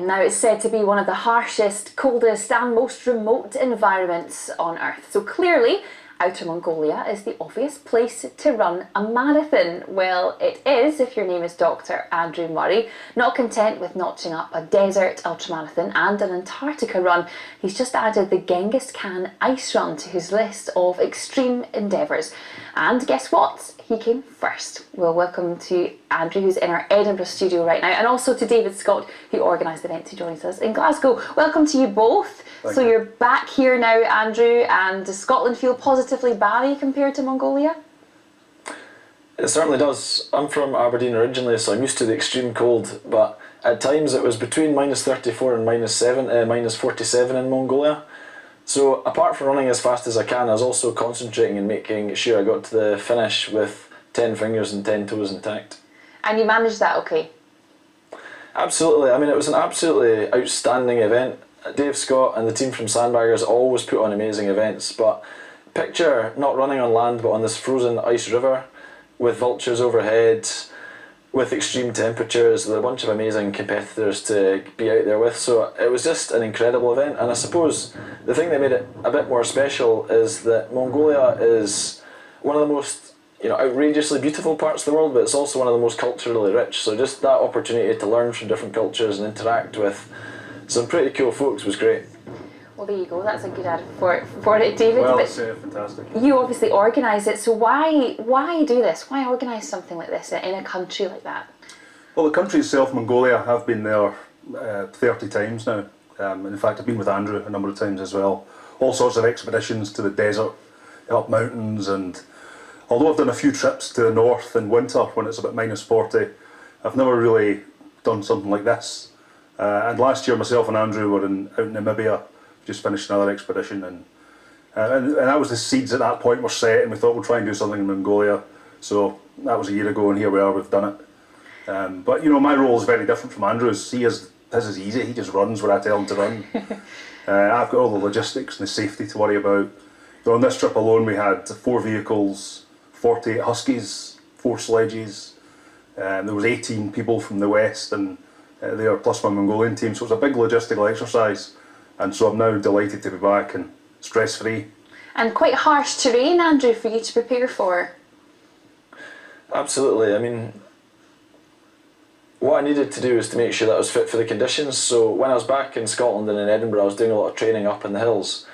Now, it's said to be one of the harshest, coldest and most remote environments on Earth. So clearly, Outer Mongolia is the obvious place to run a marathon. Well, it is if your name is Dr. Andrew Murray. Not content with notching up a desert ultramarathon and an Antarctica run, he's just added the Genghis Khan ice run to his list of extreme endeavours. And guess what? He came first. Well, welcome to Andrew, who's in our Edinburgh studio right now, and also to David Scott, who organised the event, who joins us in Glasgow. Welcome to you both. Thank you. you. You're back here now, Andrew, and does Scotland feel positively balmy compared to Mongolia? It certainly does. I'm from Aberdeen originally, so I'm used to the extreme cold, but at times it was between -34 and -47 in Mongolia. So apart from running as fast as I can, I was also concentrating and making sure I got to the finish with 10 fingers and 10 toes intact. And you managed that okay? Absolutely. I mean, it was an absolutely outstanding event. Dave Scott and the team from Sandbaggers always put on amazing events, but picture not running on land but on this frozen ice river with vultures overhead, with extreme temperatures, with a bunch of amazing competitors to be out there with. So it was just an incredible event, and I suppose the thing that made it a bit more special is that Mongolia is one of the most outrageously beautiful parts of the world, but it's also one of the most culturally rich. So just that opportunity to learn from different cultures and interact with some pretty cool folks was great. Well, there you go. That's a good ad for it, David. Well, but it's fantastic. You obviously organise it, so why do this? Why organise something like this in a country like that? Well, the country itself, Mongolia, I've been there 30 times now. In fact, I've been with Andrew a number of times as well. All sorts of expeditions to the desert, up mountains, and although I've done a few trips to the north in winter when it's about -40, I've never really done something like this. And last year, myself and Andrew were out in Namibia, just finished another expedition, and that was the seeds at that point were set, and we thought we'll try and do something in Mongolia. So that was a year ago, and here we are, we've done it. But my role is very different from Andrew's. His is easy, he just runs where I tell him to run. I've got all the logistics and the safety to worry about. So on this trip alone we had 4 vehicles, 48 Huskies, 4 sledges, there was 18 people from the west, and they are plus my Mongolian team, so it was a big logistical exercise. And so I'm now delighted to be back and stress-free. And quite harsh terrain, Andrew, for you to prepare for. Absolutely. I mean, what I needed to do was to make sure that I was fit for the conditions. So when I was back in Scotland and in Edinburgh, I was doing a lot of training up in the hills.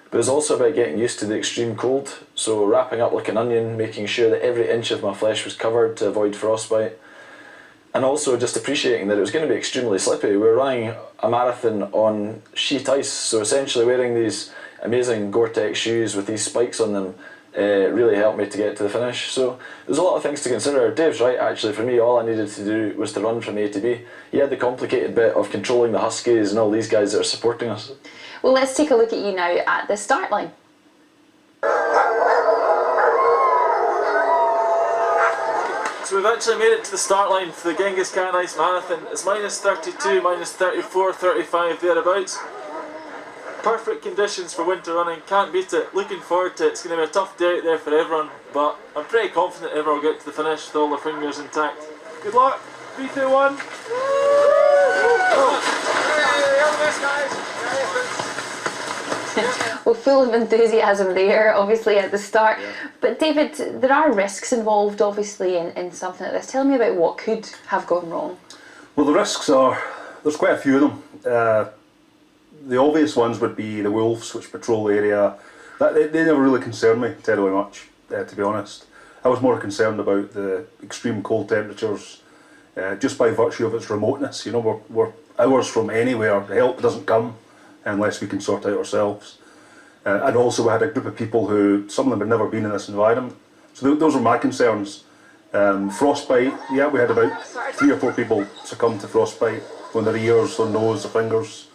But it was also about getting used to the extreme cold. So wrapping up like an onion, making sure that every inch of my flesh was covered to avoid frostbite. And also just appreciating that it was going to be extremely slippy. We were running a marathon on sheet ice, so essentially wearing these amazing Gore-Tex shoes with these spikes on them really helped me to get to the finish. So there's a lot of things to consider. Dave's right, actually. For me, all I needed to do was to run from A to B. He had the complicated bit of controlling the Huskies and all these guys that are supporting us. Well, let's take a look at you now at the start line. So we've actually made it to the start line for the Genghis Khan Ice Marathon. It's -32, -34, 35 thereabouts. Perfect conditions for winter running, can't beat it. Looking forward to it. It's going to be a tough day out there for everyone, but I'm pretty confident everyone will get to the finish with all their fingers intact. Good luck! 3, 2, 1. Well, full of enthusiasm there, obviously, at the start. Yeah. But David, there are risks involved, obviously, in something like this. Tell me about what could have gone wrong. Well, the risks are, there's quite a few of them. The obvious ones would be the wolves which patrol the area. They never really concern me terribly much, to be honest. I was more concerned about the extreme cold temperatures, just by virtue of its remoteness. We're hours from anywhere. The help doesn't come unless we can sort out ourselves. And also we had a group of people who, some of them had never been in this environment. So those were my concerns. Frostbite, yeah, we had about 3 or 4 people succumb to frostbite on their ears, their nose, their fingers.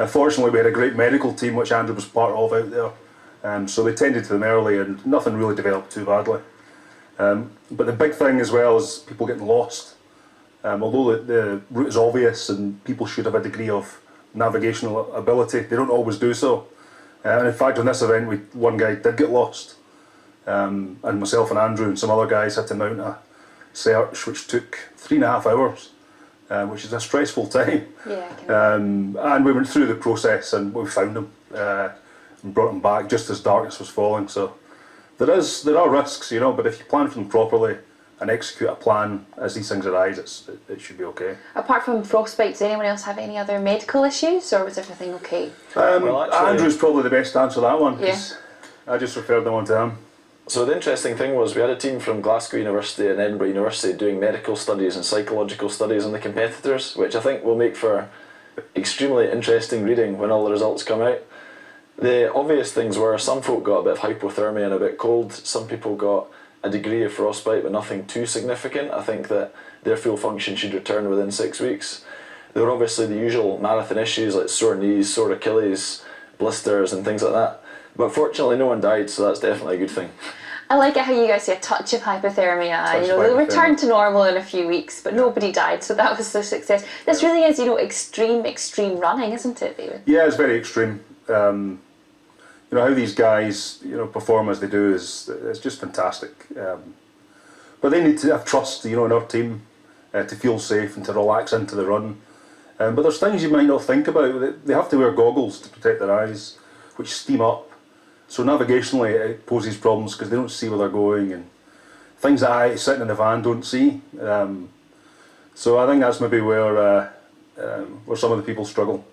Fortunately we had a great medical team which Andrew was part of out there. So they tended to them early and nothing really developed too badly. But the big thing as well is people getting lost. Although the route is obvious and people should have a degree of navigational ability, they don't always do so. And in fact on this event one guy did get lost, and myself and Andrew and some other guys had to mount a search which took 3.5 hours. which is a stressful time. Yeah, I can and we went through the process and we found him and brought him back just as darkness was falling. So there are risks, you know, but if you plan for them properly and execute a plan as these things arise, it should be okay. Apart from frostbite, did anyone else have any other medical issues, or was everything okay? Well, actually, Andrew's probably the best to answer that one, Yeah. 'cause I just referred them on to him. So the interesting thing was we had a team from Glasgow University and Edinburgh University doing medical studies and psychological studies on the competitors, which I think will make for extremely interesting reading when all the results come out. The obvious things were some folk got a bit of hypothermia and a bit cold, some people got a degree of frostbite but nothing too significant. I think that their full function should return within 6 weeks. There were obviously the usual marathon issues like sore knees, sore Achilles, blisters and things like that. But fortunately no one died, so that's definitely a good thing. I like it how you guys say a touch of hypothermia. Touch You know, of they'll hypothermia. return to normal in a few weeks, but nobody died, so that was the success. This really is, you know, extreme running, isn't it, David? Yeah, it's very extreme. You know, how these guys, you know, perform as they do it's just fantastic. But they need to have trust, you know, in our team to feel safe and to relax into the run. But there's things you might not think about. They have to wear goggles to protect their eyes, which steam up. So navigationally it poses problems because they don't see where they're going and things that I, sitting in the van, don't see. So I think that's maybe where some of the people struggle.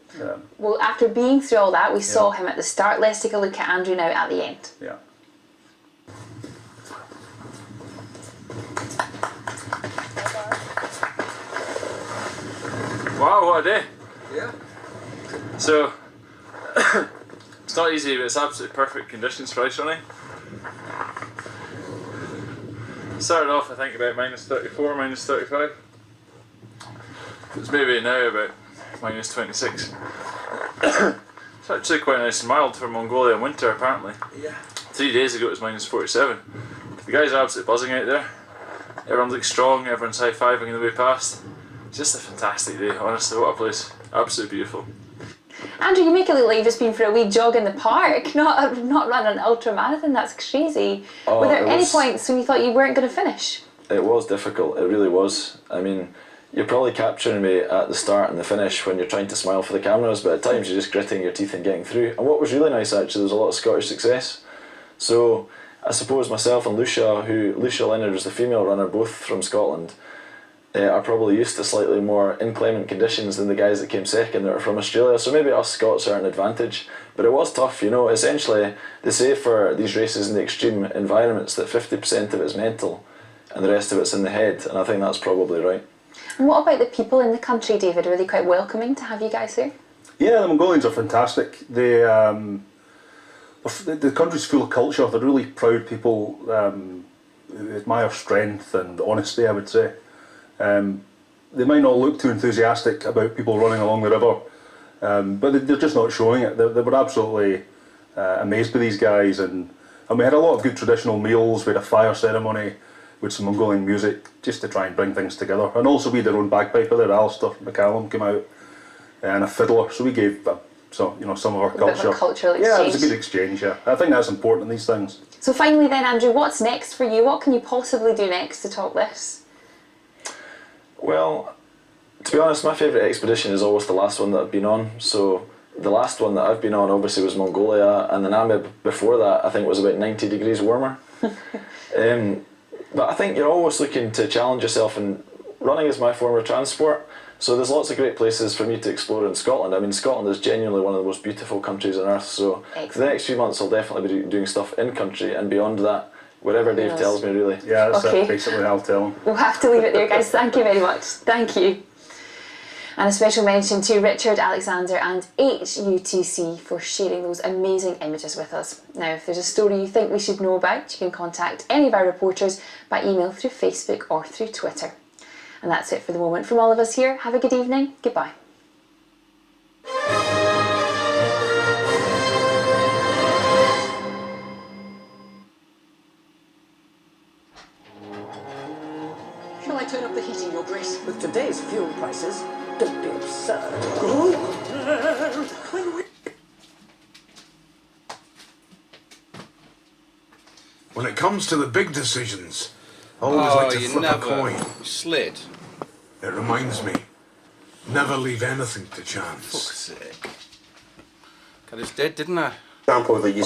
Well, after being through all that, we saw him at the start. Let's take a look at Andrew now at the end. Yeah. Wow, what a day! Yeah. So, it's not easy, but it's absolutely perfect conditions for ice running. Started off, I think, about -34, -35. It's maybe now about -26. It's actually quite nice and mild for Mongolia in winter, apparently. Yeah. 3 days ago it was -47. The guys are absolutely buzzing out there. Everyone looks strong, everyone's high-fiving the way past. It's just a fantastic day, honestly, what a place. Absolutely beautiful. Andrew, you make it look like you've just been for a wee jog in the park, not run an ultra marathon. That's crazy. Oh, Were there it any was- points when you thought you weren't going to finish? It was difficult, it really was. I mean, you're probably capturing me at the start and the finish when you're trying to smile for the cameras, but at times you're just gritting your teeth and getting through. And what was really nice actually, there was a lot of Scottish success. So I suppose myself and Lucia Leonard was the female runner, both from Scotland, are probably used to slightly more inclement conditions than the guys that came second that are from Australia. So maybe us Scots are at an advantage. But it was tough, you know. Essentially, they say for these races in the extreme environments that 50% of it's mental and the rest of it's in the head. And I think that's probably right. And what about the people in the country, David? Were they quite welcoming to have you guys here? Yeah, the Mongolians are fantastic. The country's full of culture. They're really proud people who admire strength and honesty, I would say. They might not look too enthusiastic about people running along the river, but they're just not showing it. They were absolutely amazed by these guys, and we had a lot of good traditional meals. We had a fire ceremony with some Mongolian music just to try and bring things together. And also we had our own bagpiper there, Alistair McCallum came out, and a fiddler, so we gave some of our A bit of culture. a cultural Yeah, it was a exchange. good exchange, yeah. I think that's important in these things. So finally then, Andrew, what's next for you? What can you possibly do next to top this? Well, to be honest, my favourite expedition is always the last one that I've been on. So the last one that I've been on obviously was Mongolia, and the Namib before that I think was about 90 degrees warmer. But I think you're always looking to challenge yourself, and running is my form of transport. So there's lots of great places for me to explore in Scotland. I mean, Scotland is genuinely one of the most beautiful countries on earth. So for the Excellent. next few months I'll definitely be doing stuff in country, and beyond that, wherever Dave Yes. tells me really. Yeah, that's Okay. basically what I'll tell them. We'll have to leave it there, guys. Thank you very much. Thank you. And a special mention to Richard, Alexander and HUTC for sharing those amazing images with us. Now, if there's a story you think we should know about, you can contact any of our reporters by email through Facebook or through Twitter. And that's it for the moment from all of us here. Have a good evening. Goodbye. Shall I turn up the heating, Your Grace? With today's fuel prices, don't be absurd. When it comes to the big decisions, I always like to you flip never a coin. slid. It reminds me, never leave anything to chance. Fuck's sake. I just did, didn't I? Example that you